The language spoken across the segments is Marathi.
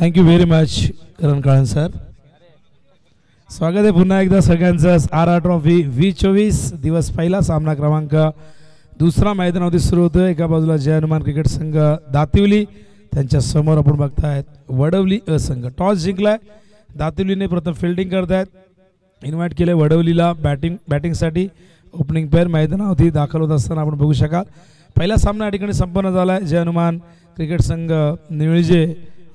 थँक्यू व्हेरी मच करण काळन सर. स्वागत आहे पुन्हा एकदा सगळ्यांचं. आर ट्रॉफी V24 दिवस पहिला सामना क्रमांक दुसरा मैदानावरती सुरू होतोय. एका बाजूला जय हनुमान क्रिकेट संघ दातिवली, त्यांच्या समोर आपण बघतायत वडवली अ संघ. टॉस जिंकलाय, दातिवलीने प्रथम फिल्डिंग करतायत. इन्व्हाइट केले वडवलीला बॅटिंगसाठी. ओपनिंग पेअर मैदानावरती दाखल होत असताना आपण बघू शकाल. पहिला सामना या ठिकाणी संपन्न झालाय. जय हनुमान क्रिकेट संघ निळजे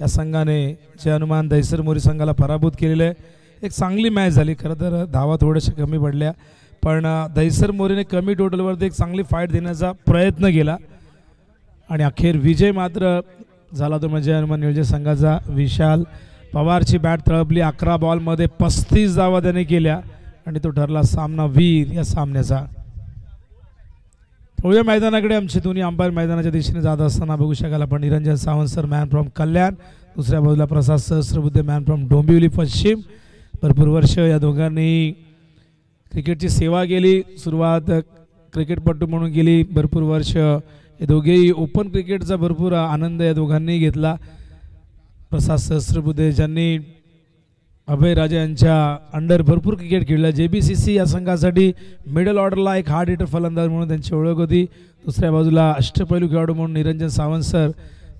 या संघाने जय हनुमान दहिसर मोरी संघाला पराभूत केलेले आहे. एक चांगली मॅच झाली. खरं तर धावा थोड्याशा कमी पडल्या, पण दहिसर मोरीने कमी टोटलवरती एक चांगली फाईट देण्याचा प्रयत्न केला आणि अखेर विजय मात्र झाला तो म्हणजे हनुमान निळजे संघाचा. विशाल पवारची बॅट तळपली. 11 बॉलमध्ये 35 धावा त्याने केल्या आणि तो ठरला सामना वीर या सामन्याचा. थोड्या मैदानाकडे आमचे दोन्ही अंपायर मैदानाच्या दिशेने जात असताना बघू शकाल आपण. Niranjan Sawant sir man from Kalyan, दुसऱ्या बाजूला प्रसाद सहस्रबुद्धे मॅन फ्रॉम डोंबिवली पश्चिम. भरपूर वर्ष या दोघांनी क्रिकेटची सेवा केली. सुरुवात क्रिकेटपटू म्हणून केली. भरपूर वर्ष हे दोघेही ओपन क्रिकेटचा भरपूर आनंद या दोघांनी घेतला. प्रसाद सहस्रबुद्धे ज्यांनी अभय राजा यांच्या अंडर भरपूर क्रिकेट खेळलं. JBCC या संघासाठी मिडल ऑर्डरला एक हार्ड हिटर फलंदाज म्हणून त्यांची ओळख होती. दुसऱ्या बाजूला अष्टपैलू खेळाडू म्हणून निरंजन सावंत सर,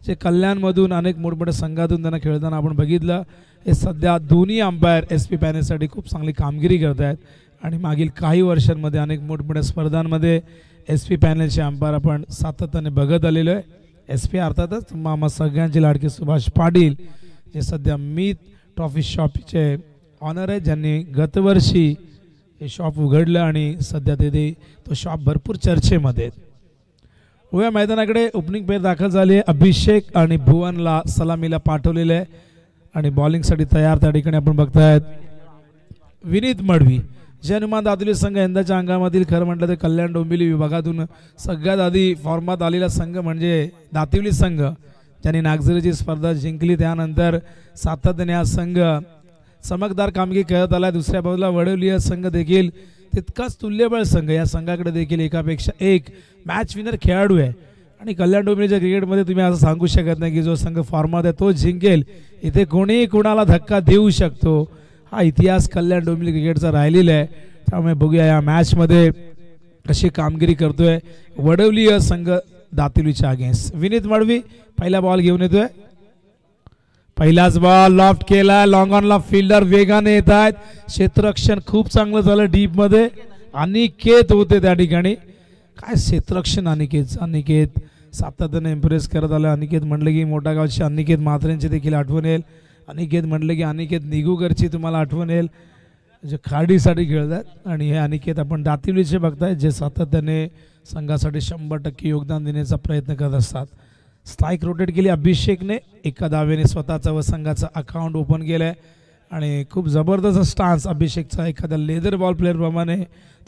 जे कल्याणमधून अनेक मोठमोठ्या संघातून त्यांना खेळताना आपण बघितलं. हे सध्या दोन्ही अंपायर SP पॅनेलसाठी खूप चांगली कामगिरी करत आहेत आणि मागील काही वर्षांमध्ये अनेक मोठमोठ्या स्पर्धांमध्ये SP पॅनेलचे अंपायर आपण सातत्याने बघत आलेलो आहे. SP अर्थातच मामा सगळ्यांचे लाडके सुभाष पाटील, जे सध्या मीत ट्रॉफी शॉपचे ऑनर आहे, ज्यांनी गतवर्षी हे शॉप उघडलं आणि सध्या ते तो शॉप भरपूर चर्चेमध्ये. उभ्या मैदानाकडे ओपनिंग पेअर दाखल झाली आहे. अभिषेक आणि भुवनला सलामीला पाठवलेलं आहे आणि बॉलिंगसाठी तयार त्या ठिकाणी आपण बघतायत विनीत मडवी. जय हनुमान दातिवली संघ यंदाच्या अंगामधील खरं म्हटलं तर कल्याण डोंबिवली विभागातून सगळ्यात आधी फॉर्मात आलेला संघ म्हणजे दातिवली संघ, ज्यांनी नागझरीची स्पर्धा जिंकली. त्यानंतर सातत्याने हा संघ चमकदार कामगिरी करत आला. दुसऱ्या बाजूला वडवली हा संघ देखील तितकाच तुल्यबळ संघ. या संघाकडे देखील एकापेक्षा एक मॅच विनर खेळाडू आहे आणि कल्याण डोंबिवलीच्या क्रिकेटमध्ये तुम्ही असं सांगू शकत नाही की जो संघ फॉर्मात आहे तो जिंकेल. इथे कोणीही कोणाला धक्का देऊ शकतो. हा इतिहास कल्याण डोंबिवली क्रिकेटचा राहिलेला आहे. त्यामुळे बघूया या मॅचमध्ये कशी कामगिरी करतोय वडवली हा संघ दातिवलीच्या अगेन्स्ट. विनीत मडवी पहिला बॉल घेऊन येतोय. पहिलाच बॉल लॉफ्ट केला. लॉंग ऑनला फिल्डर वेगाने येत आहेत. क्षेत्ररक्षण खूप चांगलं झालं डीप मध्ये. अनिकेत होते त्या ठिकाणी. काय क्षेत्ररक्षण अनिकेत सातत्याने इम्प्रेस करत आलं. अनिकेत म्हटलं की मोठा गावचे अनिकेत म्हात्रेंची देखील आठवण येईल. अनिकेत म्हटलं की अनिकेत निगुकरची तुम्हाला आठवण येईल, जे खाडीसाठी खेळतात. आणि हे अनिकेत आपण दातिवलीचे बघताय, जे सातत्याने संघासाठी 100% योगदान देण्याचा प्रयत्न करत असतात. स्ट्राईक रोटेट केली अभिषेकने. एका धावेने स्वतःचा व संघाचा अकाउंट ओपन केलंय आणि खूप जबरदस्त स्टान्स अभिषेकचा. एखाद्या लेदर बॉल प्लेअर प्रमाणे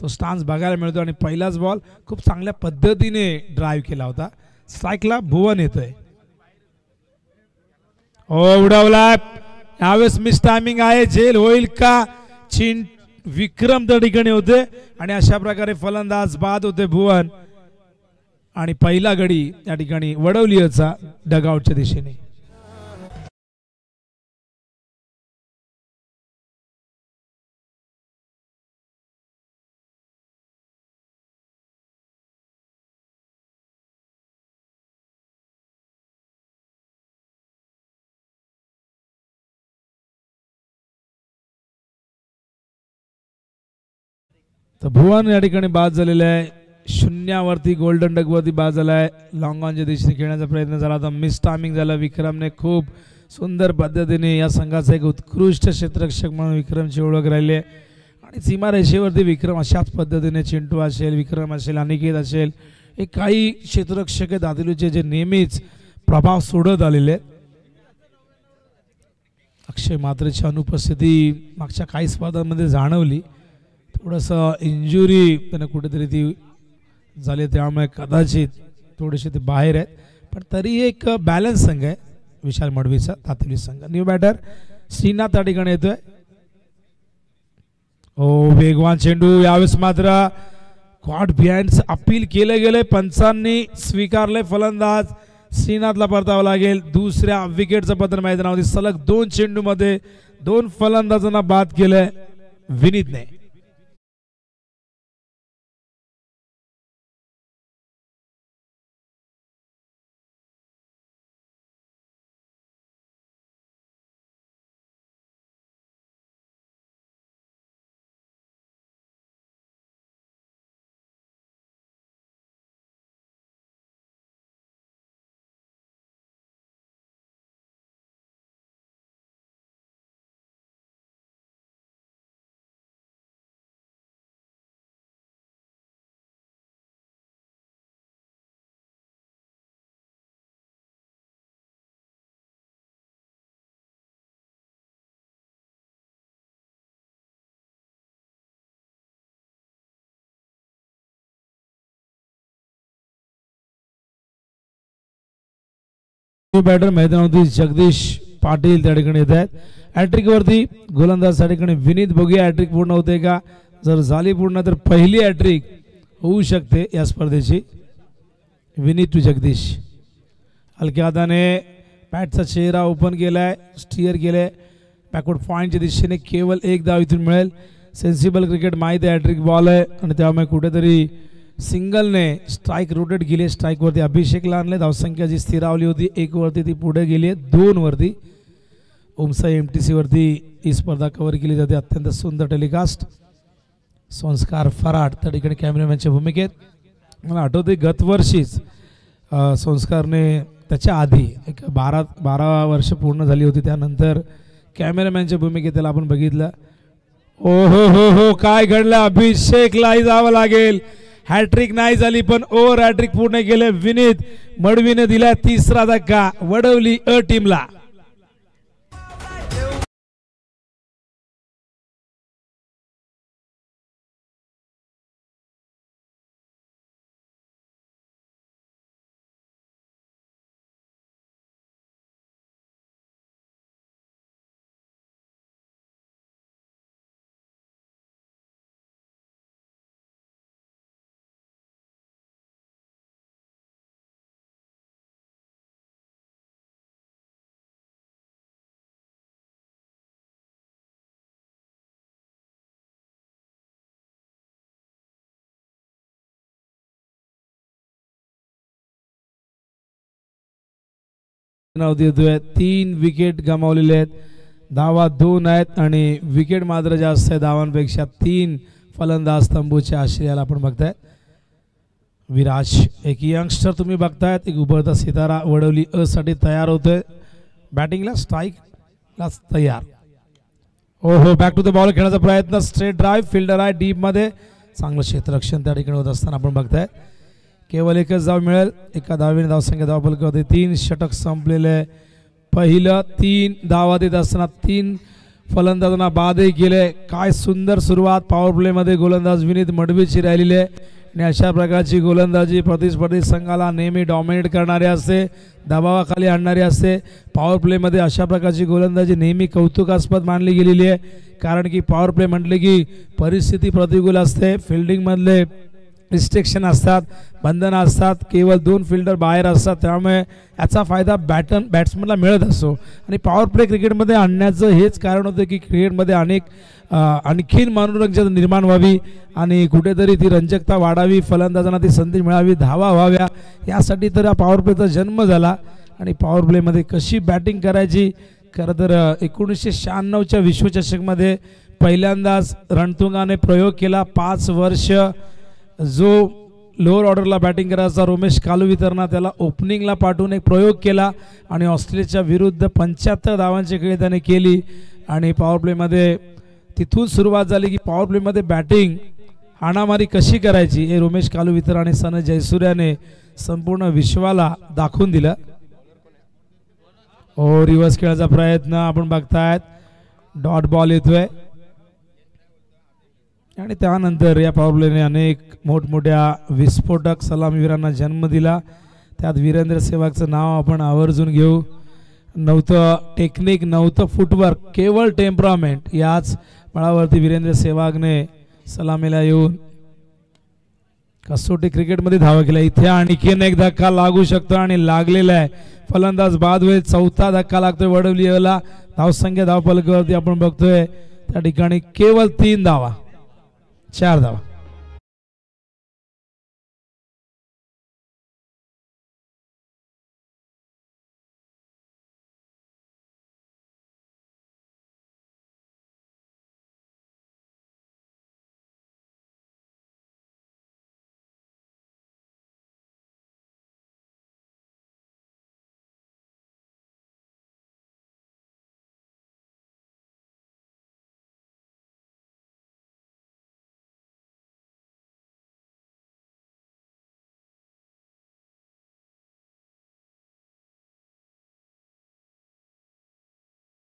तो स्टान्स बघायला मिळतो आणि पहिलाच बॉल खूप चांगल्या पद्धतीने ड्राईव्ह केला होता. स्ट्राईकला भुवन येतोय. उडवला. यावेळेस मिस टायमिंग आहे. झेल होईल का? विक्रम त्या ठिकाणी होते आणि अशा प्रकारे फलंदाज बाद होते भुवन आणि पहिला गडी या ठिकाणी वडवलीचा डगआउटच्या दिशेने. तर भुवन या ठिकाणी बाद झालेला आहे. शून्यावरती गोल्डन डगवरती बाद झाला आहे. लॉंग ऑनच्या दिशेने खेळण्याचा प्रयत्न झाला होता. मिस टायमिंग झाला. विक्रमने खूप सुंदर पद्धतीने या संघाचा एक उत्कृष्ट क्षेत्ररक्षक म्हणून विक्रमची ओळख राहिली आहे आणि सीमारेषेवरती विक्रम अशाच पद्धतीने चिंटू असेल, विक्रम असेल, अनिकेत असेल, हे काही क्षेत्ररक्षक आहेत दातिवलीचे जे नेहमीच प्रभाव सोडत आलेले आहेत. अक्षय मात्रेची अनुपस्थिती मागच्या काही स्पर्धांमध्ये जाणवली. थोडंसं इंजुरी त्यांना कुठेतरी ती झाली, त्यामुळे कदाचित थोडेसे ते बाहेर आहेत, पण तरी एक बॅलन्स संघ आहे विशाल मडवीचा दातिवली संघ. न्यू बॅटर श्रीनाथ त्या ठिकाणी येतोय. वेगवान चेंडू. यावेळेस मात्र कॉट बिहाइंड अपील केले गेले. पंचांनी स्वीकारले. फलंदाज श्रीनाथला परतावं लागेल. दुसऱ्या विकेटचं पतन मैदानामध्ये. सलग 2 चेंडूमध्ये 2 फलंदाजांना बाद केलंय विनीतने. बॅटर मैदानावरती जगदीश पाटील त्या ठिकाणी येत आहेत. हॅट्रिक वरती गोलंदाज त्या ठिकाणी विनीत. बघूया हॅट्रिक पूर्ण होते का. जर झाली पूर्ण तर पहिली हॅट्रिक होऊ शकते या स्पर्धेची. विनीत टू जगदीश. हलक्या हाताने बॅटचा चेहरा ओपन केलाय. स्टिअर केले बॅकवर्ड पॉईंटच्या दिशेने. केवळ 1 धाव इथून मिळेल. सेन्सिबल क्रिकेट माहिती आहे. हॅट्रिक बॉल आहे आणि त्यामुळे कुठेतरी सिंगलने स्ट्राईक रोटेट केली. स्ट्राईक वरती अभिषेकला आणले. धावसंख्या जी स्थिरावली होती 1 वरती ती पुढे गेली आहे 2 वरती. ओमसाई MTC वरती ही स्पर्धा कव्हर केली जाते. अत्यंत सुंदर टेलिकास्ट. संस्कार फराड त्या ठिकाणी कॅमेरामॅनच्या भूमिकेत. मला आठवते गतवर्षीच संस्कारने त्याच्या आधी एक 12 वर्ष पूर्ण झाली होती. त्यानंतर कॅमेरामॅनच्या भूमिकेत त्याला आपण बघितलं. ओ हो हो हो काय घडलं. अभिषेकलाही जावं लागेल. हॅट्रिक नाही झाली पण ओव्हर हॅट्रिक पूर्ण केले विनीत. मडवीने दिला 3रा धक्का. वडवली टीमला. देतोय. 3 विकेट गमावलेले आहेत. धावा 2 आहेत आणि विकेट मात्र जास्त आहे धावांपेक्षा. 3 फलंदाज तंबूच्या आश्रयाला आपण बघताय. विराज एक यंगस्टर तुम्ही बघतायत. एक उभरता सितारा वडवली साठी तयार होतोय. बॅटिंगला स्ट्राईकला तयार. हो बॅक टू द बॉल खेळण्याचा प्रयत्न. Straight drive. फिल्डर आहे डीप मध्ये. चांगलं क्षेत्ररक्षण त्या ठिकाणी होत असताना आपण बघताय. केवळ 1च धाव मिळेल. 1 धावेने धावसंख्या धावफलक होते. 3 षटक संपलेले. पहिलं 3 धावा देत असताना 3 फलंदाजांना बादही केले. काय सुंदर सुरुवात. पॉवर प्ले मध्ये गोलंदाज विनीत मडवीची राहिलेली आहे आणि अशा प्रकारची गोलंदाजी प्रतिस्पर्धी संघाला नेहमी डॉमिनेट करणारी असते. दबावाखाली आणणारी असते. पॉवर प्ले मध्ये अशा प्रकारची गोलंदाजी नेहमी कौतुकास्पद मानली गेलेली आहे. कारण की पॉवर प्ले म्हटले की परिस्थिती प्रतिकूल असते. फिल्डिंग मधले रिस्ट्रिक्शन असतात. बंधनं असतात. केवळ 2 फिल्डर बाहेर असतात. त्यामुळे याचा फायदा बॅट्समनला मिळत असतो. आणि पॉवर प्ले क्रिकेटमध्ये आणण्याचं हेच कारण होतं की क्रिकेटमध्ये आणखीन मनोरंजन निर्माण व्हावी आणि कुठेतरी ती रंजकता वाढावी. फलंदाजांना ती संधी मिळावी. धावा व्हाव्या यासाठी तर या पॉवर प्लेचा जन्म झाला. आणि पॉवर प्लेमध्ये कशी बॅटिंग करायची. खरं तर 1996च्या विश्वचषकमध्ये पहिल्यांदाच रणतुंगाने प्रयोग केला. 5 वर्ष जो लोअर ऑर्डरला बॅटिंग करायचा रोमेश कालुवितरना त्याला ओपनिंगला पाठवून एक प्रयोग केला आणि ऑस्ट्रेलियाच्या विरुद्ध 75 धावांची खेळी त्याने केली. आणि पॉवर प्लेमध्ये तिथून सुरुवात झाली की पॉवर प्लेमध्ये बॅटिंग हाणामारी कशी करायची हे रोमेश कालुवितर आणि सनज जयसूर्याने संपूर्ण विश्वाला दाखवून दिलं. रिव्हर्स खेळायचा प्रयत्न आपण बघतायत. डॉट बॉल येतोय आणि त्यानंतर या पॉवर प्लेने अनेक मोठमोठ्या विस्फोटक सलामीवीरांना जन्म दिला. त्यात वीरेंद्र सेहवागचं नाव आपण आवर्जून घेऊ. नव्हतं टेक्निक, नव्हतं फुटवर्क, केवळ टेम्परामेंट. याच बळावरती वीरेंद्र सेहवागने सलामीला येऊन कसोटी क्रिकेटमध्ये धावा केल्या. इथे आणखीन एक धक्का लागू शकतो आणि लागलेला आहे. फलंदाज बाद होईल. चौथा धक्का लागतोय वडवलीला. धावसंख्या धाव फलकावरती आपण बघतोय त्या ठिकाणी केवळ 3 धावा, 4 धावा.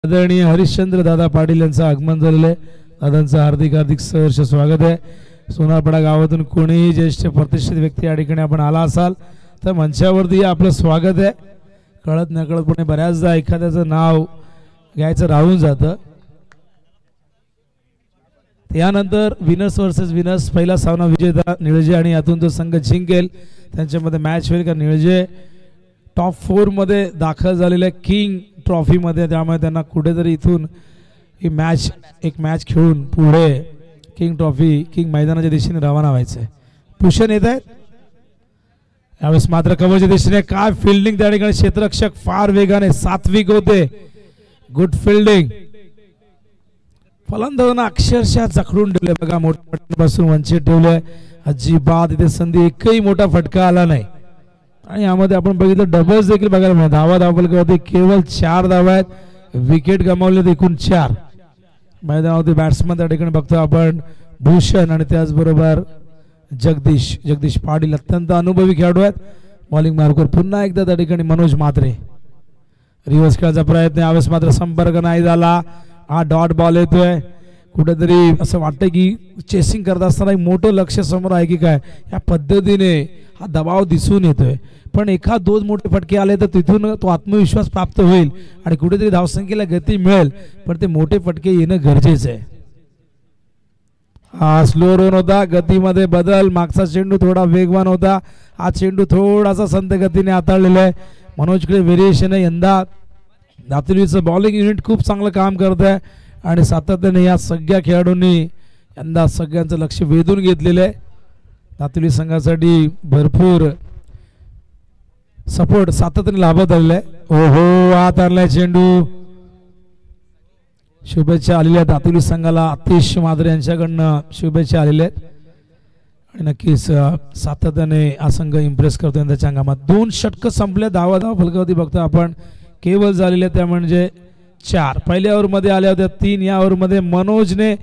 आदरणीय हरिश्चंद्र दादा पाटील यांचं आगमन झालेलं आहे. दादांचं हार्दिक हार्दिक सहर्ष स्वागत आहे. सोनारपाडा गावातून कोणीही ज्येष्ठ प्रतिष्ठित व्यक्ती या ठिकाणी आपण आला असाल तर मंचावरती आपलं स्वागत आहे. कळत नकळतपणे बऱ्याचदा एखाद्याचं नाव घ्यायचं राहून जातं. त्यानंतर विनर्स वर्सेस विनर्स पहिला सामना विजेता निळजे आणि यातून जो संघ जिंकेल त्यांच्यामध्ये मॅच होईल. का निळजे टॉप 4 मध्ये दाखल झालेले किंग ट्रॉफी मध्ये, त्यामुळे त्यांना कुठेतरी इथून ही एक मॅच खेळून पुढे किंग ट्रॉफी किंग मैदानाच्या दिशेने रवाना व्हायचं आहे. भूषण येत आहेत यावेळेस मात्र कव्हरच्या दिशेने. काय फिल्डिंग त्या ठिकाणी. क्षेत्ररक्षक फार वेगाने सात्विक होते. Good fielding. फलंदाजांना अक्षरशः जखडून ठेवले बघा. मोठ्यापासून वंचित ठेवले. अजिबात इथे संधी एकही मोठा फटका आला नाही. आणि यामध्ये आपण बघितलं डबल्स देखील बघायला मिळाले. धावा धावफलकावरती केवळ 4 धावा आहेत. विकेट गमावले एकूण 4. मैदानावरती बॅट्समन त्या ठिकाणी बघतो आपण भूषण आणि त्याचबरोबर जगदीश पाटील अत्यंत अनुभवी खेळाडू आहेत. बॉलिंग मार्कवर पुन्हा एकदा त्या ठिकाणी मनोज म्हात्रे. रिव्हर्स खेळायचा प्रयत्न यावेळेस मात्र संपर्क नाही झाला. हा डॉट बॉल येतोय. कुठेतरी असं वाटतं की चेसिंग करत असताना एक मोठं लक्ष समोर आहे की काय, या पद्धतीने हा दबाव दिसून येतोय. पण 1-2 मोठे फटके आले तर तिथून तो आत्मविश्वास प्राप्त होईल आणि कुठेतरी धावसंख्येला गती मिळेल. पण ते मोठे फटके येणं गरजेचं आहे. हा स्लो रन होता. गतीमध्ये बदल. मागचा चेंडू थोडा वेगवान होता. हा चेंडू थोडासा संत गतीने हाताळलेला आहे. मनोजकडे व्हेरिएशन आहे. यंदा दातुलीचं बॉलिंग युनिट खूप चांगलं काम करत आहे आणि सातत्याने या सगळ्या खेळाडूंनी यंदा सगळ्यांचं लक्ष वेधून घेतलेलं आहे. दातुली संघासाठी भरपूर सपोर्ट सातत्याने लाभत आलेला आहे. ओहो, आत आणलाय चेंडू. शुभेच्छा आलेल्या आहेत दातुली संघाला. आतिश माधुरे यांच्याकडनं शुभेच्छा आलेल्या आहेत आणि नक्कीच सातत्याने हा संघ इम्प्रेस करतो यंदाच्या हंगामात. 2 षटक संपले. धावा फलकावरती बघतो आपण केवळ झालेले त्या म्हणजे 4. पहिल्या ओव्हरमध्ये आल्या होत्या 3. या ओव्हरमध्ये मनोजने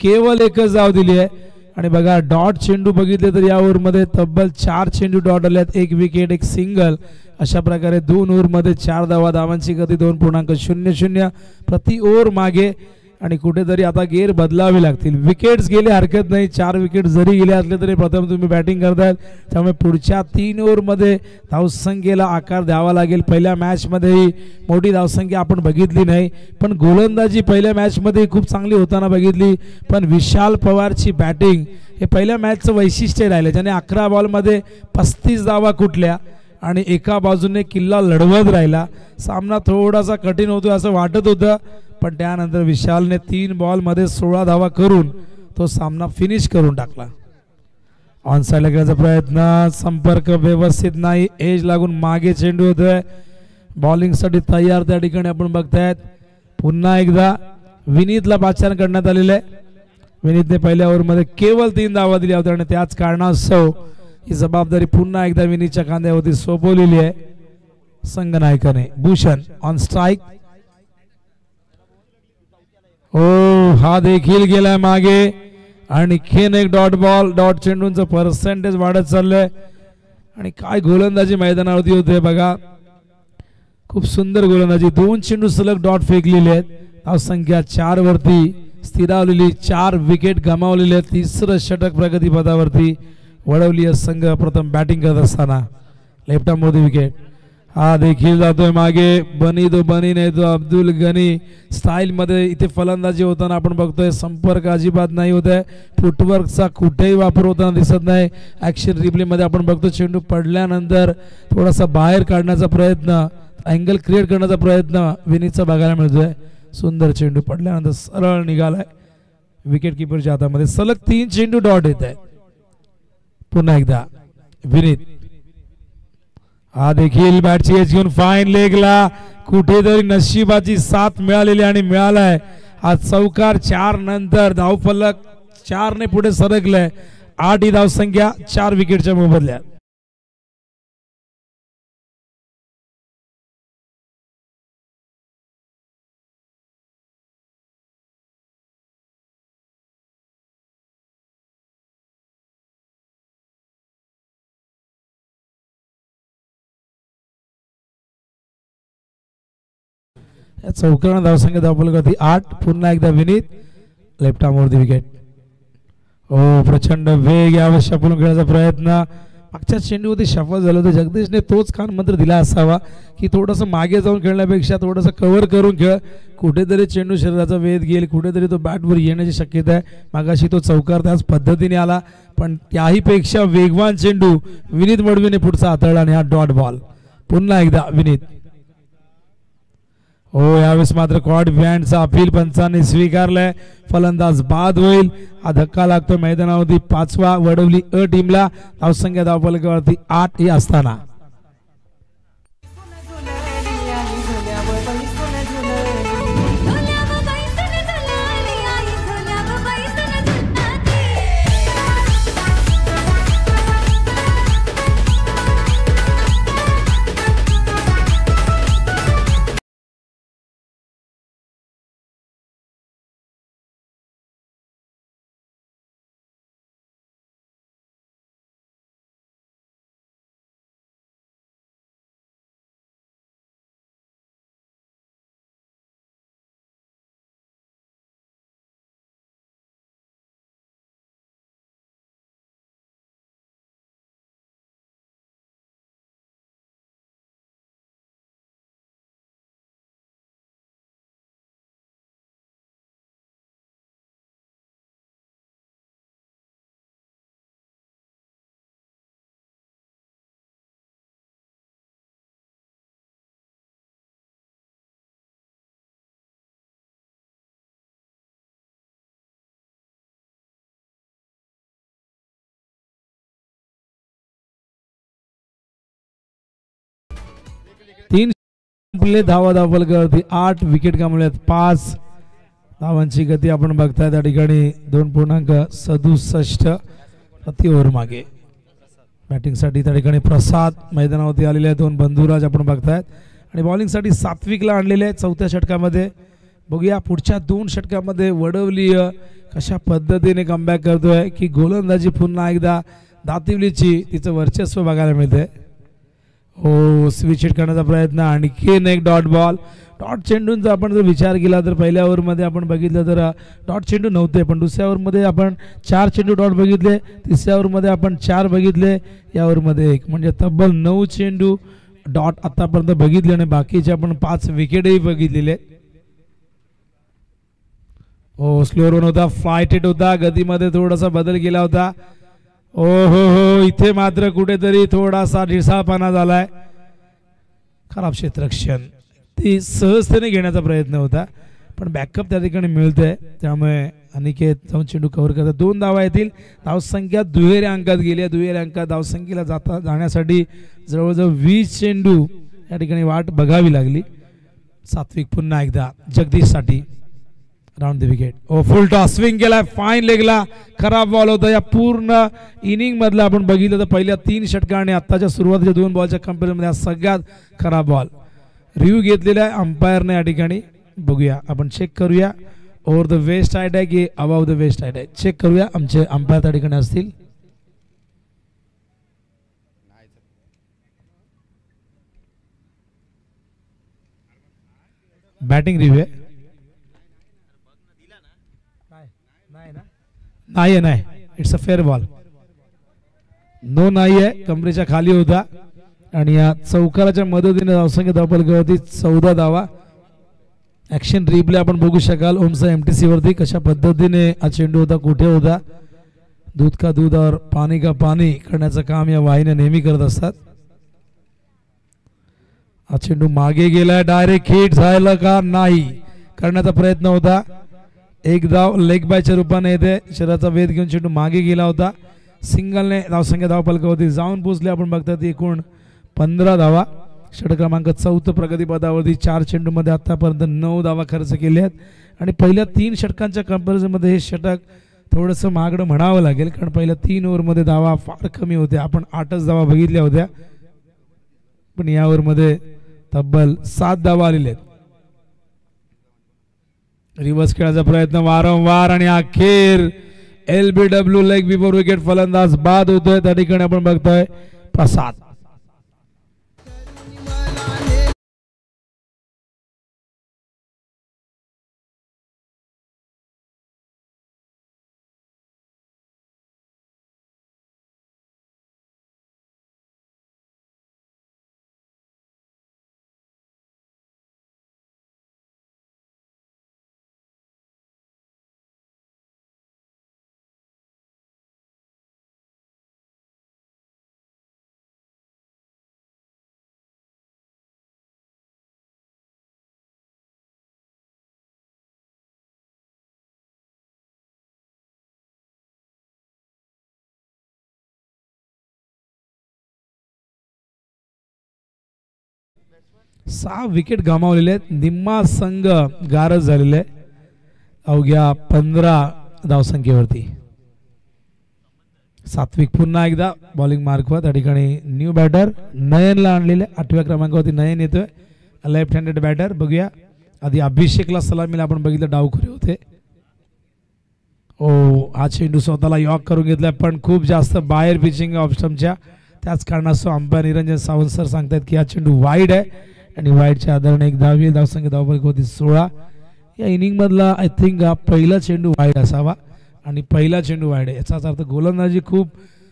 केवळ 1च धाव दिली आहे. आणि बघा डॉट चेंडू बघितले तर या ओव्हरमध्ये तब्बल 4 चेंडू डॉट आले आहेत. 1 विकेट 1 सिंगल. अशा प्रकारे 2 ओव्हरमध्ये 4 धावा. धावांची गती 2.00 प्रति ओव्हर मागे. आणि कुठेतरी आता गेअर बदलावे लागतील. विकेट्स गेले हरकत नाही. 4 विकेट जरी गेले असले तरी प्रथम तुम्ही बॅटिंग करतायत त्यामुळे पुढच्या 3 ओव्हरमध्ये धावसंख्येला आकार द्यावा लागेल. पहिल्या मॅचमध्येही मोठी धावसंख्या आपण बघितली नाही, पण गोलंदाजी पहिल्या मॅचमध्ये खूप चांगली होताना बघितली. पण विशाल पवारची बॅटिंग हे पहिल्या मॅचचं वैशिष्ट्य राहिलं, ज्याने 11 बॉलमध्ये 35 धावा कुठल्या आणि एका बाजूने किल्ला लढवत राहिला. सामना थोडासा कठीण होतो असं वाटत होतं, पण त्यानंतर विशालने 3 बॉलमध्ये 16 धावा करून तो सामना फिनिश करून टाकला. ऑन साइडला खेळायचा प्रयत्न. संपर्क व्यवस्थित नाही. एज लागून मागे चेंडू होतोय. बॉलिंगसाठी तयार त्या ठिकाणी आपण बघतायत. पुन्हा एकदा विनीतला पाचारण करण्यात आलेलं आहे. विनीतने पहिल्या ओव्हरमध्ये केवळ 3 धावा दिल्या होत्या आणि त्याच कारणास्तव ही जबाबदारी पुन्हा एकदा विनीतच्या खांद्यावरती सोपवलेली आहे संघनायकाने. Bhushan on strike. ओ, हा देखील गेलाय मागे. आणि खेन एक डॉट बॉल. डॉट चेंडूंचं पर्सेंटेज वाढत चाललंय आणि काय गोलंदाजी मैदानावरती होते बघा. खूप सुंदर गोलंदाजी. 2 चेंडू सलग डॉट फेकलेले आहेत. धावसंख्या 4 वरती स्थिरावलेली. 4 विकेट गमावलेले आहेत. 3रं षटक प्रगतीपथावरती. वडवली संघ प्रथम बॅटिंग करत असताना लेफ्ट आर्म मध्ये विकेट. हा देखील जातोय मागे. बनी तो बनी नाही तो अब्दुल गनी स्टाईल मध्ये इथे फलंदाजी होताना आपण बघतोय संपर्क अजिबात नाही होत आहे. फुटवर्कचा कुठेही वापर होताना दिसत नाही. ऍक्शन रिप्ले मध्ये आपण बघतो चेंडू पडल्यानंतर थोडासा बाहेर काढण्याचा प्रयत्न, अँगल क्रिएट करण्याचा प्रयत्न विनीतचा बघायला मिळतोय. सुंदर चेंडू पडल्यानंतर सरळ निघालाय विकेट किपरच्या हातामध्ये. सलग 3 चेंडू डॉट येत आहेत. पुन्हा एकदा विनीत. हा देखील बॅटची एज घेऊन फाईन लेगला कुठेतरी नशिबाची साथ मिळालेली आणि मिळालाय. हा चौकार 4 नंतर धावफलक 4 ने पुढे सरकलाय. 8 ही धावसंख्या 4 विकेटच्या मोबदल्यात. चौकारानं धावसंख्या धावफलक 8. पुन्हा एकदा विनीत लेफ्ट आर्मवरती विकेट. हो प्रचंड वेग यावर शफलून खेळण्याचा प्रयत्न. मागच्या चेंडूवरती शफल झालं होतं. जगदीशने तोच कान मंत्र दिला असावा की थोडंसं मागे जाऊन खेळण्यापेक्षा थोडंसं कव्हर करून खेळ. कुठेतरी चेंडू शरीराचा वेध घेईल, कुठेतरी तो बॅटवर येण्याची शक्यता आहे. मागाशी तो चौकार त्याच पद्धतीने आला, पण त्याहीपेक्षा वेगवान चेंडू विनीत मडवीने पुढचा हाताळला आणि हा डॉट बॉल. पुन्हा एकदा विनीत. हो यावेळेस मात्र क्वाड बँडचा अपील पंचांनी स्वीकारलाय. फलंदाज बाद होईल. हा धक्का लागतो मैदानावरती 5वा वडवली अ टीमला. धावसंख्या धावफलकावरती 8 ही असताना धावा धावफलकावरती 8 विकेट गमावल्यात. 5 धावांची गती आपण बघताय त्या ठिकाणी 2.67 प्रति ओव्हर मागे. बॅटिंगसाठी त्या ठिकाणी प्रसाद मैदानावरती आलेले आहेत. 2 बंधुराज आपण बघतायत आणि बॉलिंगसाठी सात्विकला आणलेले आहे 4थ्या षटकामध्ये. बघूया पुढच्या 2 षटकामध्ये वडवलीय कशा पद्धतीने कमबॅक करतोय की गोलंदाजी पुन्हा एकदा दातिवलीची तिचं वर्चस्व बघायला मिळतंय. हो स्विच हिट करण्याचा प्रयत्न. आणखीन एक डॉट बॉल. डॉट चेंडूंचा आपण जर विचार केला तर पहिल्या ओव्हरमध्ये आपण बघितलं तर डॉट चेंडू नव्हते, पण दुसऱ्या ओव्हरमध्ये आपण 4 चेंडू डॉट बघितले. तिसऱ्या ओव्हरमध्ये आपण 4 बघितले. या ओव्हरमध्ये 1 म्हणजे तब्बल 9 चेंडू डॉट आतापर्यंत बघितले आणि बाकीचे आपण 5 विकेटही बघितलेले. हो स्लोअर रन होता, फ्लाईट हिट होता, गतीमध्ये थोडासा बदल केला होता. ओ हो इथे मात्र कुठेतरी थोडासा ढिसाळपणा झालाय. खराब क्षेत्ररक्षण ती सहजतेने घेण्याचा प्रयत्न होता, पण बॅकअप त्या ठिकाणी मिळतोय. त्यामुळे अनिकेत जाऊन चेंडू कव्हर करतात. 2 धावा येतील. धावसंख्या दुहेरी अंकात गेली. दुहेरी अंकात धावसंख्येला जाण्यासाठी जवळजवळ 20 चेंडू या ठिकाणी वाट बघावी लागली. सात्विक पुन्हा एकदा जगदीशसाठी राउंड द विकेट. ओ फुल टॉस स्विंग केला, फाईन लेगला. खराब बॉल होता. या पूर्ण इनिंग मधला आपण बघितलं तर पहिल्या 3 षटका आणि आत्ताच्या सुरुवातीच्या 2 बॉलच्या कंपॅरिझन मध्ये सगळ्यात खराब बॉल. रिव्ह्यू घेतलेला आहे अंपायरने या ठिकाणी. बघूया आपण चेक करूया ओव्हर द वेस्ट साइड आहे की अबाव द वेस्ट साइड आहे. चेक करूया आमचे अंपायर त्या ठिकाणी असतील. बॅटिंग रिव्ह्यू आहे. नाही it's a fair ball. No नाही आहे, कमरेच्या खाली होता. आणि या चौकाराच्या मदतीने धावसंख्या धावफलकावरती 14 धावा. ॲक्शन रिप्ले आपण बघू शकाल ओमसा MTC वरती कशा पद्धतीने हा चेंडू होता, कुठे होता. दूध का दूध और पाणी का पाणी करण्याचं काम या वाहिन्या नेहमी करत असतात. हा चेंडू मागे गेलाय, डायरेक्ट हिट झाला का नाही करण्याचा प्रयत्न होता. एक धाव लेग बायच्या रूपाने येते. शरीराचा वेध घेऊन चेंडू मागे गेला होता. सिंगलने धावसंख्या धावफलकावरती जाऊन पोहोचले. आपण बघतात एकूण 15 धावा. षटक क्रमांक 4 प्रगतीपदावरती 4 चेंडूमध्ये आतापर्यंत 9 धावा खर्च केल्या आहेत. आणि पहिल्या 3 षटकांच्या कंपॅरिझनमध्ये हे षटक थोडंसं महागडं म्हणावं लागेल, कारण पहिल्या 3 ओव्हरमध्ये धावा फार कमी होत्या. आपण 8च धावा बघितल्या होत्या, पण या ओव्हरमध्ये तब्बल 7 धावा आलेल्या आहेत. रिव्हर्स खेळायचा प्रयत्न वारंवार आणि अखेर LBW लेग बिफोर विकेट फलंदाज बाद होतोय. त्या ठिकाणी आपण बघतोय प्रसाद. सहा विकेट गमावलेले आहेत. निम्मा संघ गारज झालेले अवघ्या 15 धावसंख्येवरती. सात्विक पुन्हा एकदा बॉलिंग मार्कवर. त्या ठिकाणी न्यू बॅटर नयनला आणलेले. 8व्या क्रमांकावरती नयन येतोय, लेफ्ट हँडेड बॅटर. बघूया आधी अभिषेकला सलामीला आपण बघितलं डावखुरे होते. हा चेंडू स्वतःला यॉक करून घेतलाय, पण खूप जास्त बाहेर पिचिंग ऑप्शनच्या. त्याच कारणास्तव अंपायर निरंजन सावंत सर सांगतात की हा चेंडू वाईड आहे आणि वाईडच्या आधाराने एक धाव येईल. धावसंख्या धावफलक 16. या इनिंग मधला आय थिंक हा पहिला चेंडू वाईड असावा आणि पहिला चेंडू वाईड आहे. याचाच अर्थ गोलंदाजी खूप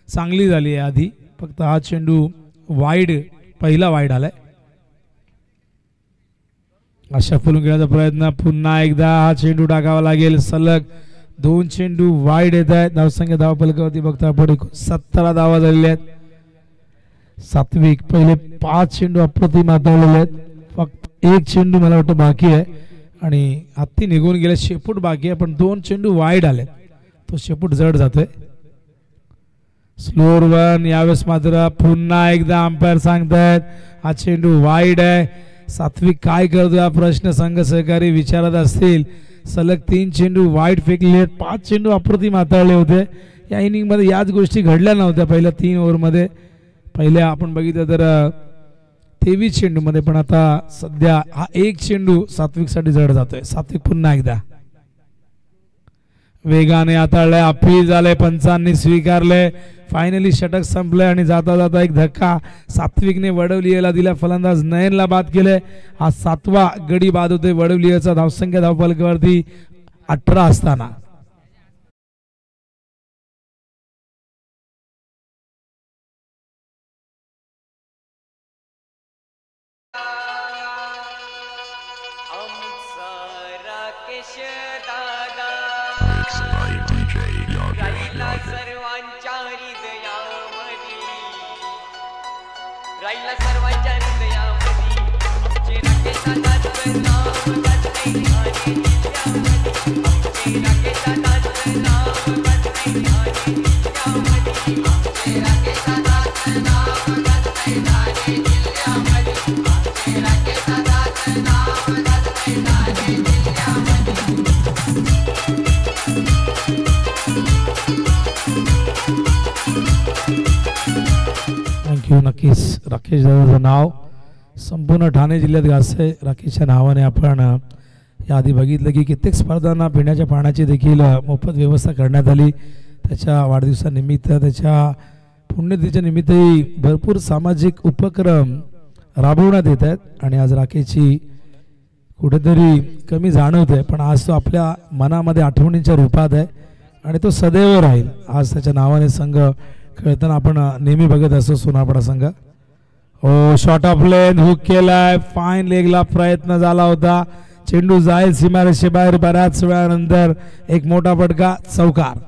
चांगली झाली आहे आधी, फक्त हा चेंडू वाईड पहिला वाईड आलाय. अशा फुलून घेण्याचा प्रयत्न. पुन्हा एकदा हा चेंडू टाकावा लागेल. सलग 2 चेंडू वाईड येत आहेत. धावसंख्या धावफलकावरती बघता आपण 17 धावा झालेल्या आहेत. सात्विक पहिले 5 चेंडू अप्रतिम हाताळलेले आहेत. फक्त 1 चेंडू मला वाटतं बाकी आहे आणि हत्ती निघून गेले. शेपूट बाकी आहे, पण 2 चेंडू वाईड आले. तो शेपूट जड जातोय. Slower one. यावेळेस मात्र पुन्हा एकदा अंपायर सांगतायत हा चेंडू वाईड आहे. सात्विक काय करतो हा प्रश्न संघ सहकारी विचारत असतील. सलग 3 चेंडू वाईड फेकले, 5 चेंडू अप्रतिम हाताळले होते. या इनिंग मध्ये याच गोष्टी घडल्या नव्हत्या पहिल्या 3 ओव्हरमध्ये. पहिल्या आपण बघितलं तर 23 चेंडू मध्ये, पण आता सध्या हा 1 चेंडू सात्विक साठी जड जातोय. सात्विक पुन्हा एकदा वेगाने हाताळलाय. अपील झालंय, पंचांनी स्वीकारले. फायनली षटक संपलंय आणि जाता जाता एक धक्का सात्विकने वडवलीला दिला. फलंदाज नयनला बाद केले. हा 7वा गडी बाद होते वडवलीचा. धावसंख्या धावफलकावरती 18 असताना नक्कीच राकेश दादाचं नाव संपूर्ण ठाणे जिल्ह्यात गाजतंय. राकेशच्या नावाने आपण याआधी बघितलं की कित्येक स्पर्धांना पिण्याच्या पाण्याची देखील मोफत व्यवस्था करण्यात आली. त्याच्या वाढदिवसानिमित्त, त्याच्या पुण्यतिथीच्या निमित्तही भरपूर सामाजिक उपक्रम राबवण्यात येत आहेत. आणि आज राकेशची कुठेतरी कमी जाणवते, पण आज तो आपल्या मनामध्ये आठवणींच्या रूपात आहे आणि तो सदैव राहील. आज त्याच्या नावाने संघ खेळताना आपण नेहमी बघत असतो सोनापडा संघ. हो शॉट ऑफ लेंथ हुक केलाय. फाईन लेगला प्रयत्न झाला होता. चेंडू जाईल सीमारेषेबाहेर बऱ्याच वेळानंतर एक मोठा फटका चौकार.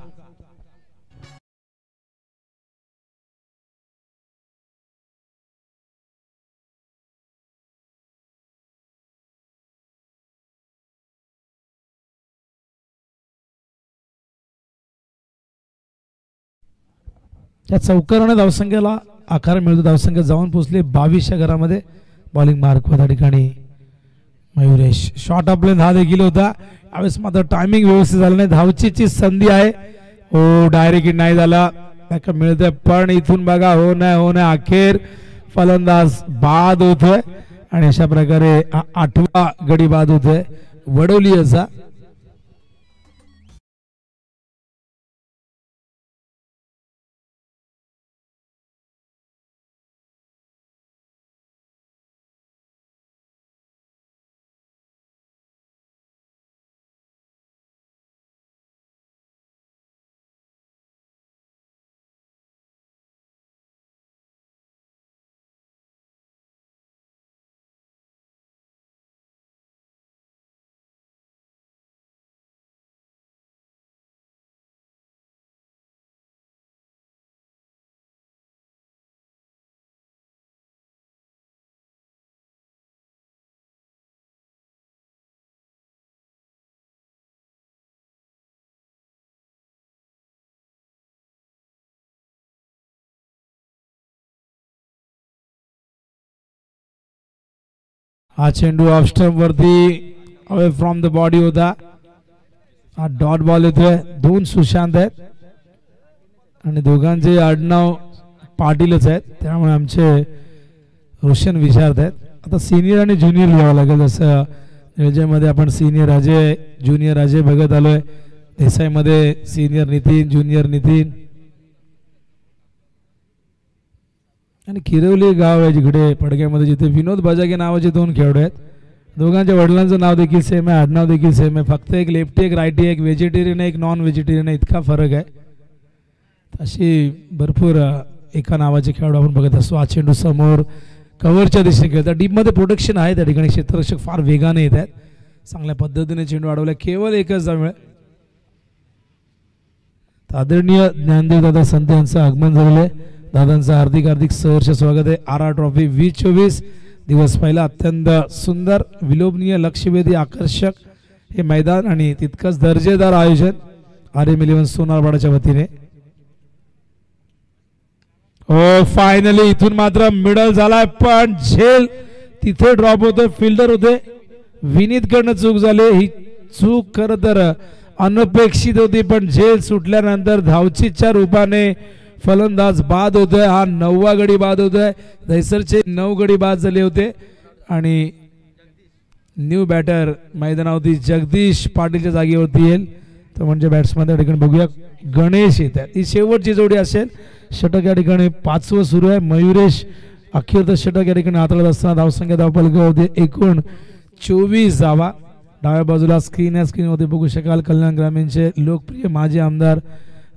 त्या चौकाराने धावसंख्येला आकार मिळतो. धावसंख्या जाऊन पोहोचली 22 घरामध्ये. बॉलिंग मार्क त्या ठिकाणी मयुरेश. शॉट ऑफ लेंथ हा देखील होता. यावेळेस मात्र टायमिंग व्यवस्थित झालं नाही. धावचीची संधी आहे. हो डायरेक्ट नाही झाला. मिळतंय पण इथून बघा हो नाही अखेर फलंदाज बाद होतोय आणि अशा प्रकारे 8वा गडी बाद होतोय वडवली असा. हा चेंडू ऑफ स्टंप वरती अवे फ्रॉम द बॉडी होता. हा डॉट बॉल येतोय. 2 सुशांत आहेत आणि दोघांचे आडनाव पाटीलच आहेत त्यामुळे आमचे रोशन विचारत आहेत. आता सिनियर आणि ज्युनियर लिहावं लागेल. जसं नियोजनमध्ये आपण सिनियर अजय ज्युनियर अजय बघत आलोय. देसाईमध्ये सिनियर नितीन ज्युनियर नितीन आणि किरवली गाव आहे जिकडे पडक्यामध्ये जिथे विनोद बजागे नावाचे 2 खेळाडू आहेत. दोघांच्या वडिलांचं नाव देखील सेम आहे. आडनाव देखील सेम आहे. फक्त एक लेफ्टी एक रायटी एक व्हेजिटेरियन एक नॉन व्हेजिटेरियन इतका फरक आहे. अशी भरपूर एका नावाचे खेळाडू आपण बघत असतो. हा चेंडू समोर कव्हरच्या दिशेने खेळतात. डीपमध्ये प्रोटेक्शन आहे त्या ठिकाणी. क्षेत्ररक्षक फार वेगाने येत आहेत. चांगल्या पद्धतीने चेंडू अडवला. केवळ एकच धाव. आदरणीय ज्ञानदेव दादा संत यांचं आगमन झालेलं आहे. दादांचं हार्दिक सहर्ष स्वागत आहे. RR ट्रॉफी 2024 दिवस पहिला. अत्यंत सुंदर विलोभनीय लक्षवेधी आकर्षक हे मैदान आणि तितकंच दर्जेदार आयोजन RM11 सोनारवाडाच्या वतीने. हो फायनली इथून मात्र मिडल झालाय पण झेल तिथे ड्रॉप होतोय. फिल्डर होते विनीत कडनं चूक झाली. ही चूक खरं तर अनपेक्षित होती पण झेल सुटल्यानंतर धावचीच्या रूपाने फलंदाज बाद होतोय. हा 9वा गडी बाद होतोय. दहिसरचे 9 गडी बाद झाले होते आणि न्यू बॅटर मैदानावरती जगदीश पाटीलच्या जागेवरती येईल. तर म्हणजे बॅट्समॅन त्या ठिकाणी बघूया गणेश येत आहे. ही शेवटची जोडी असेल. षटक या ठिकाणी 5वं सुरू आहे. मयुरेश अखेर तर षटक या ठिकाणी हाताळत असताना धावसंख्या धावफलकावरती एकूण 24 धावा. डाव्या बाजूला स्क्रीनवरती बघू शकाल कल्याण ग्रामीणचे लोकप्रिय माजी आमदार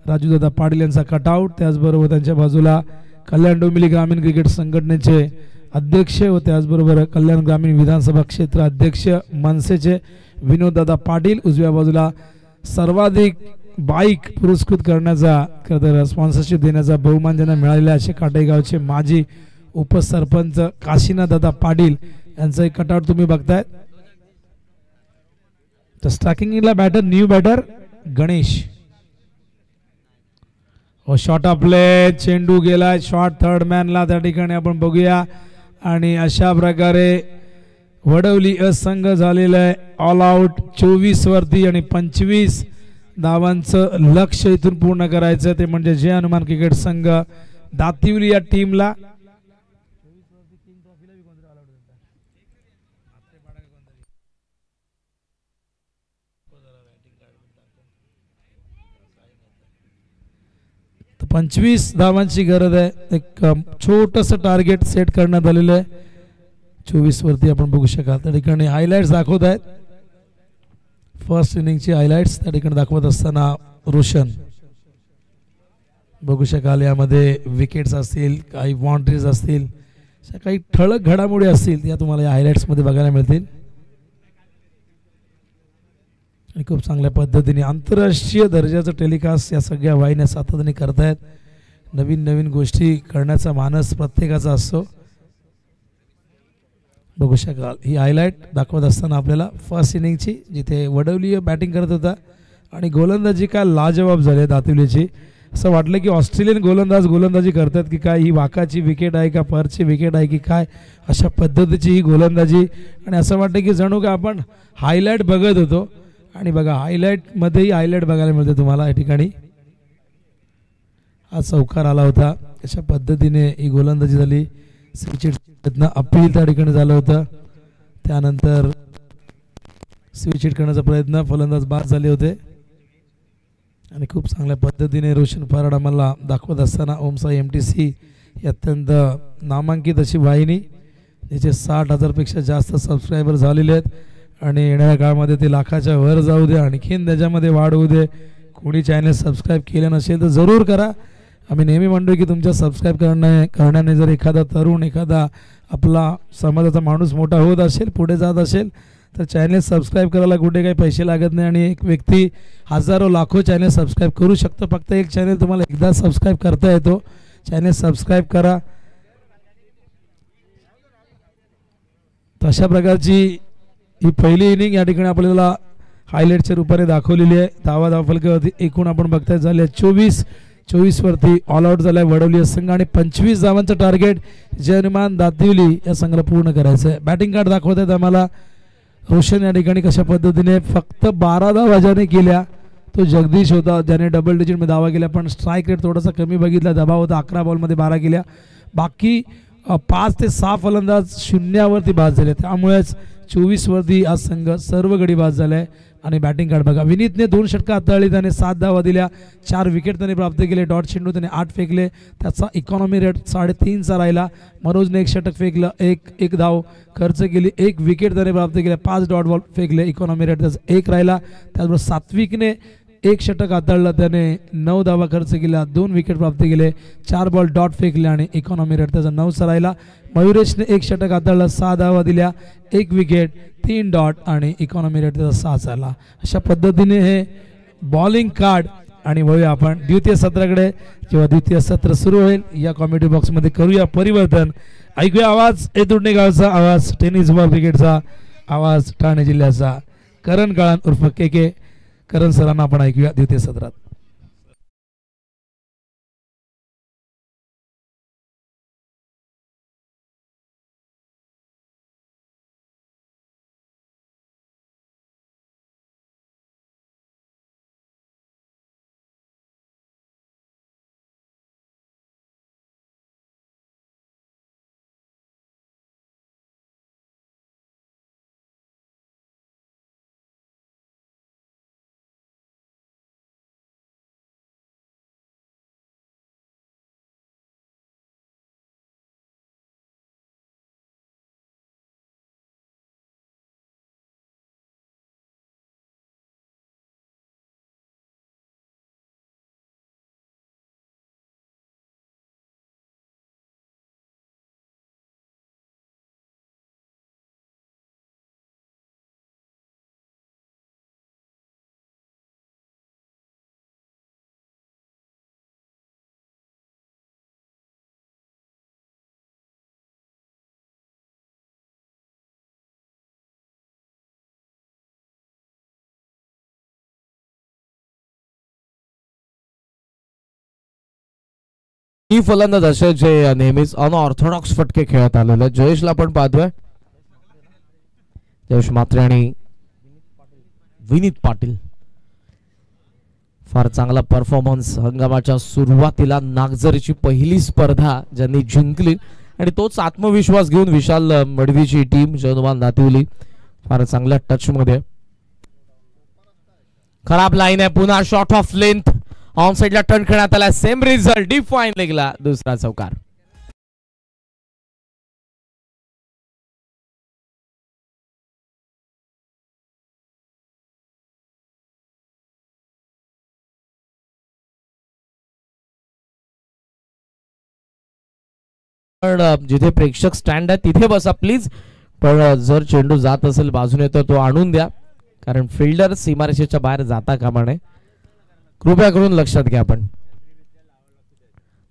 राजूदादा पाटील यांचा कटआउट. त्याचबरोबर त्यांच्या बाजूला कल्याण डोंबिवली ग्रामीण क्रिकेट संघटनेचे अध्यक्ष व त्याचबरोबर कल्याण ग्रामीण विधानसभा क्षेत्र अध्यक्ष मनसेचे विनोददादा पाटील. उजव्या बाजूला सर्वाधिक बाईक पुरस्कृत करण्याचा स्पॉन्सरशिप देण्याचा बहुमान ज्यांना मिळालेला असे काटेगावचे माजी उपसरपंच काशीनाथदादा पाटील यांचा एक कटआउट तुम्ही बघताय. तर स्ट्रायकिंगला batter new batter Ganesh. Shot of play चेंडू गेला. शॉट थर्ड मॅनला त्या ठिकाणी आपण बघूया आणि अशा प्रकारे वडवली असंघ झालेलं आहे. ऑल आउट 24 वरती आणि 25 धावांचं लक्ष्य इथून पूर्ण करायचं ते म्हणजे जय हनुमान क्रिकेट संघ दातिवली या टीमला. तर 25 धावांची गरज आहे. एक छोटंसं टार्गेट सेट करण्यात आलेलं आहे. 24 वरती आपण बघू शकाल त्या ठिकाणी हायलाइट्स दाखवत आहेत. फर्स्ट इनिंगची हायलाइट्स त्या ठिकाणी दाखवत असताना रोशन बघू शकाल. यामध्ये विकेट्स असतील काही बाउंड्रीज असतील अशा काही ठळक घडामोडी असतील त्या तुम्हाला या हायलाईट्समध्ये बघायला मिळतील. आणि खूप चांगल्या पद्धतीने आंतरराष्ट्रीय दर्जाचं टेलिकास्ट या सगळ्या वाहिन्या सातत्याने करतायत. नवीन नवीन गोष्टी करण्याचा मानस प्रत्येकाचा असतो. बघू शकाल ही हायलाईट दाखवत असताना आपल्याला फर्स्ट इनिंगची, जिथे वडवली बॅटिंग करत होता आणि गोलंदाजी काय लाजवाब झाली दातिवलीची. असं वाटलं की ऑस्ट्रेलियन गोलंदाजी करतात की काय, ही वाकाची विकेट आहे का परची विकेट आहे की काय, अशा पद्धतीची ही गोलंदाजी. आणि असं वाटतं की जणू का आपण हायलाईट बघत होतो. आणि बघा हायलाईटमध्येही हायलाईट बघायला मिळते तुम्हाला या ठिकाणी. हा चौकार आला होता, अशा पद्धतीने ही गोलंदाजी झाली. स्विच अपील त्या ठिकाणी झालं होतं. त्यानंतर स्विच हिट करण्याचा प्रयत्न, फलंदाज बाद झाले होते. आणि खूप चांगल्या पद्धतीने रोशन फराड आम्हाला दाखवत असताना ओमसाई MTC ही अत्यंत नामांकित अशी वाहिनी, ज्याचे 60,000पेक्षा जास्त सबस्क्रायबर झालेले आहेत. आणि येणाऱ्या काळामध्ये ते लाखाच्या वर जाऊ दे, आणखीन त्याच्यामध्ये वाढ होऊ दे. कोणी चॅनल सबस्क्राईब केलं नसेल तर जरूर करा. आम्ही नेहमी म्हणतो की तुमच्या सबस्क्राईब करण्याने जर एखादा तरुण, एखादा आपला समाजाचा माणूस मोठा होत असेल, पुढे जात असेल, तर चॅनल सबस्क्राईब करायला कुठे काही पैसे लागत नाही. आणि एक व्यक्ती हजारो लाखो चॅनल सबस्क्राईब करू शकतो. फक्त एक चॅनल तुम्हाला एकदा सबस्क्राईब करता येतो. चॅनल सबस्क्राईब करा. तशा प्रकारची ही पहिली इनिंग या ठिकाणी आपल्याला हायलाईटच्या रूपाने दाखवलेली आहे. धावा फलकावरती एकूण आपण बघताय झाले 24 वरती ऑल आउट झालाय वडवली संघ. आणि 25 धावांचं टार्गेट जयमान दातिवली या संघाला पूर्ण करायचं आहे. बॅटिंग कार्ड दाखवत आहेत आम्हाला रोशन या ठिकाणी कशा पद्धतीने फक्त 12 धावा ज्याने केल्या तो जगदीश होता, ज्याने डबल डिजिटमध्ये धावा केल्या. पण स्ट्राईक रेट थोडासा कमी बघितला, दबाव होता. 11 बॉलमध्ये 12 केल्या. बाकी 5 ते 6 फलंदाज शून्यावरती बाद झाले. त्यामुळेच 24 वरती आज संघ सर्व गडी बाद झालाय. आणि बॅटिंग कार्ड बघा, विनीतने 2 षटकं हाताळली, त्याने 7 धावा दिल्या, 4 विकेट त्याने प्राप्त केले. डॉट चेंडू त्याने 8 फेकले, त्याचा इकॉनॉमी रेट 3.5चा राहिला. मनोजने 1 षटक फेकलं, एक धाव खर्च केली, 1 विकेट त्याने प्राप्त केले, 5 डॉट बॉल फेकले, इकॉनॉमी रेट त्याचा 1 राहिला. त्याचबरोबर सात्विकने 1 षटक हाताळलं, त्याने 9 धावा खर्च केल्या, 2 विकेट प्राप्त केले, 4 बॉल डॉट फेकले आणि इकॉनॉमी रेट त्याचा 9चा राहिला. मयुरेशने 1 षटक हाताळलं, 6 धावा दिल्या, 1 विकेट, 3 डॉट आणि इकॉनॉमी रेट त्याचा 6 झाला. अशा पद्धतीने हे बॉलिंग कार्ड. आणि वळूया आपण द्वितीय सत्राकडे. जेव्हा द्वितीय सत्र सुरू होईल या कॉमेडी बॉक्समध्ये करूया परिवर्तन. ऐकूया आवाज एतुर्णे गावचा, आवाज टेनिस बॉल क्रिकेटचा, आवाज ठाणे जिल्ह्याचा. करण काळन उर्फ KK करण सरांना आपण ऐकूया द्वितीय सत्रात. ही फलंदाज असे जे नेहमीच अनऑर्थोडॉक्स फटके खेळत आलेले. जयेशला आपण पाहतोय, जयेश मात्रे आणि विनीत पाटील. फार चांगला परफॉर्मन्स हंगामाच्या सुरुवातीला नागझरीची पहिली स्पर्धा ज्यांनी जिंकली आणि तोच आत्मविश्वास घेऊन विशाल मडवीची टीम जयनुमान दातिवली फार चांगल्या टच मध्ये. खराब लाईन आहे, पुन्हा शॉट ऑफ लेंथ ऑन साइडला टर्न करण्यात आला. सेम रिझल्ट, डिफाईन लेगला दुसरा चौकार. पण जिथे प्रेक्षक स्टँड आहे तिथे बसा प्लीज. पण जर चेंडू जात असेल बाजूने तर तो आणून द्या, कारण फिल्डर सीमारेषेच्या बाहेर जाता कामा नये. कृपया करून लक्षात घ्या. आपण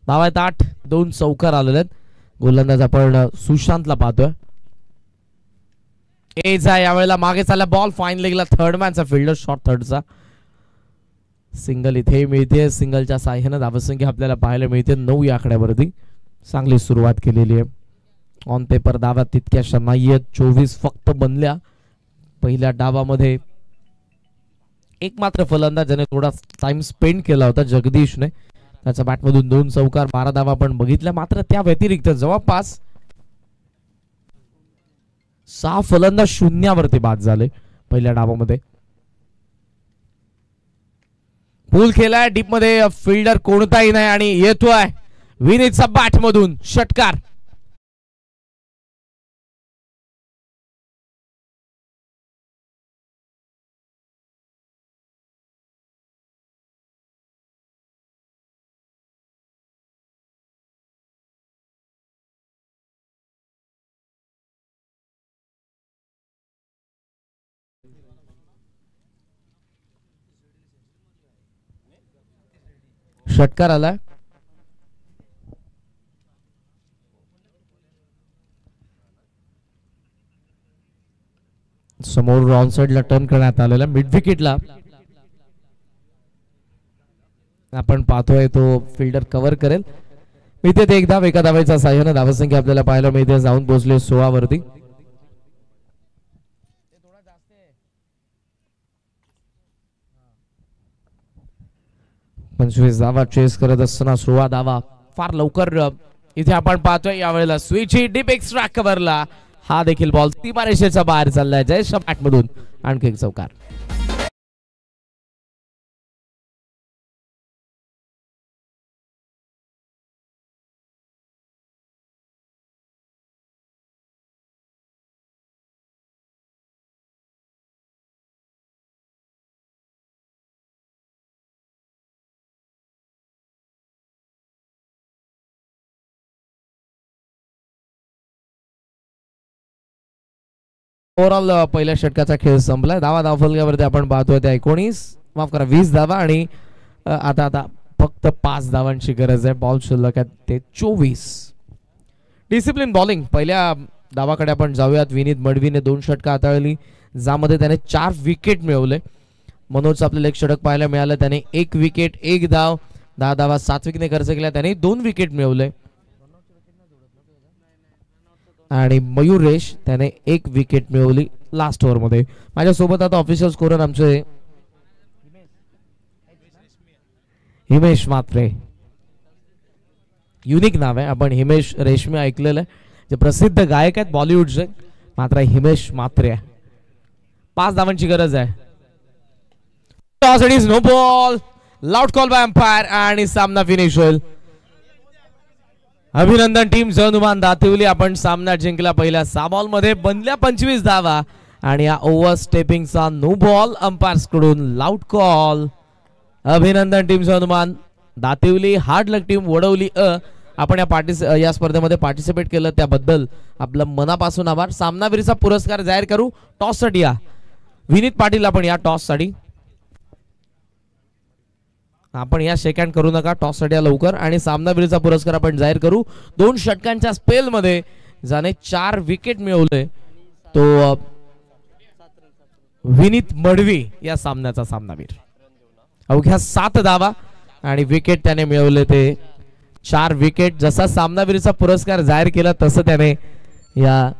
धावा आहेत 8, 2 चौकार आलेले आहेत. गोलंदाज आपण सुशांतला पाहतोय. एज आहे यावेळेला, मागे चालला बॉल फाईन लेगला. थर्ड मॅनचा फिल्डर शॉट, थर्डचा सिंगल इथे मिळते. सिंगलच्या साह्यानं धावसंख्या आपल्याला पाहायला मिळते 9 या आकड्यावरती. चांगली सुरुवात केलेली आहे. ऑन पेपर धावा तितक्याशा नाहीयेत, 24 फक्त बनल्या पहिल्या डावामध्ये. एक मात्र फलंदाज ज्याने थोडा टाइम स्पेंड केला होता, जगदीशने. त्याच्या बॅटमधून 2 चौकार, 12 धावा आपण बघितल्या. मात्र त्या व्यतिरिक्त जवळपास 6 फलंदाज शून्यावरती बाद झाले पहिल्या डावामध्ये. पूल केलाय डीप मध्ये, फिल्डर कोणताही नाही आणि येतोय विनीतचा बॅट मधून षटकार. षटकार आलाय. समोर ऑन साइडला टर्न करण्यात आलेला. मिड विकेटला आपण पाहतोय तो फिल्डर कव्हर करेल. इथे ते एकदा एका धावेच्या साह्यानं धावसंख्या आपल्याला पाहायला मिळते. जाऊन पोहोचले 16 वरती. पंचवीस धावा चेस करत असताना 16 धावा फार लवकर इथे आपण पाहतोय. यावेळेला स्विच डीप एक्स्ट्रा कव्हरला. हा देखील बॉल सीमारेषेच्या बाहेर चाललाय. जयेश बॅट मधून आणखी एक चौकार. ओव्हरऑल पहिल्या षटकाचा खेळ संपलाय. धावा फलकावरती आपण पाहतोय त्या 20 धावा आणि आता फक्त 5 धावांची गरज आहे. बॉल शिल्लक आहे ते 24. Discipline bowling. पहिल्या धावाकडे आपण जाऊयात. विनीत मडवीने 2 षटका हाताळली, ज्यामध्ये त्याने 4 विकेट मिळवले. मनोजचं आपल्याला एक षटक पाहायला मिळालं, त्याने 1 विकेट 1 धाव. 10 धावा सात्विकने खर्च केला, त्याने 2 विकेट मिळवले. आणि मयुरेश त्याने 1 विकेट मिळवली लास्ट ओव्हर मध्ये. माझ्यासोबत आता ऑफिशियल स्कोरर आमचे हिमेश म्हात्रे. युनिक नाव आहे. आपण हिमेश रेशमी ऐकलेलं आहे, जे प्रसिद्ध गायक आहेत बॉलिवूडचे. मात्र हिमेश म्हात्रे. 5 धावांची गरज आहे. Toss it is no ball. Loud call by umpire आणि सामना फिनिश होईल. अभिनंदन टीम हनुमान दातिवली. आपण सामना जिंकला. पहिल्या 6 बॉल मध्ये बनल्या 25 धावा आणि या ओव्हर स्टेपिंगचा नो बॉल अंपायर्स कडून लाऊड कॉल. अभिनंदन टीम हनुमान दातिवली. हार्ड लक टीम वडवली. आपण या स्पर्धेमध्ये पार्टिसिपेट केलं त्याबद्दल आपलं मनापासून आभार. सामनावीरचा पुरस्कार जाहीर करू. टॉस साठी या विनीत पाटील. आपण या टॉस साठी आपण या सेकंड करू नका. टॉस साठी या लवकर. आणि सामनावीरचा पुरस्कार आपण जाहीर करू. 2 षटकांच्या स्पेल मध्ये ज्याने 4 विकेट मिळवले तो विनीत मडवी या सामन्याचा सामनावीर. अवघ्या 7 धावा आणि विकेट त्याने मिळवले ते 4 विकेट. जसा सामनावीरचा पुरस्कार जाहीर केला तसं त्याने या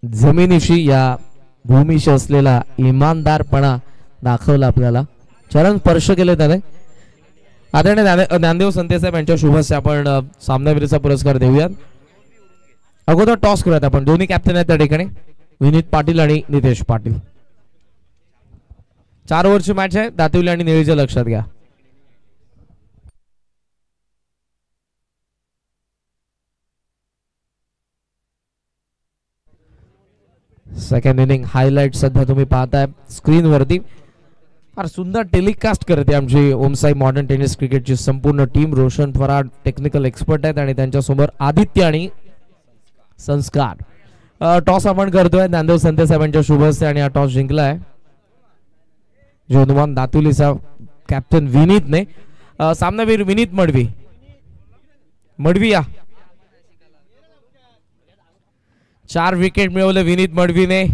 जमिनीशी या भूमीशी असलेला इमानदारपणा दाखवला. आपल्याला चरण स्पर्श केले त्याने. आदरणीय ज्ञानदेव संते साहेब यांच्या शुभस्य आपण सामनावीरचा पुरस्कार देऊयात. अगोदर टॉस करूयात आपण. दोन्ही कॅप्टन आहेत त्या ठिकाणी, विनीत पाटील आणि नितेश पाटील. 4 ओव्हरची मॅच आहे. दातिवली आणि निळीचे लक्षात घ्या. सेकंड इनिंग हायलाइट सध्या तुम्ही पाहताय स्क्रीन वरती. फार सुंदर टेलिकास्ट करते आमची ओमसाई मॉडर्न टेनिस क्रिकेटची संपूर्ण टीम. रोशन फराड टेक्निकल एक्सपर्ट आहेत आणि त्यांच्यासमोर आदित्य आणि संस्कार. टॉस आपण करतोय ज्ञानदेव संते साहेबांच्या शुभ हस्ते आणि हा टॉस जिंकलाय हनुमान दातुलीचा कॅप्टन विनीतने. सामनावीर विनीत मडवी. मडवी या 4 विकेट मिळवले विनीत मडवीने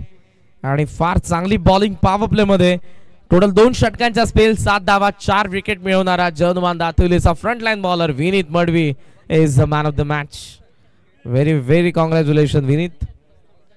आणि फार चांगली बॉलिंग पॉवर प्ले मध्ये. टोटल 2 षटकांचा स्पेल 7 धावा 4 विकेट मिळवणारा हनुमान दातुलीचा front line bowler Vineet Madvi is the man of the match. Very very congratulation Vineet.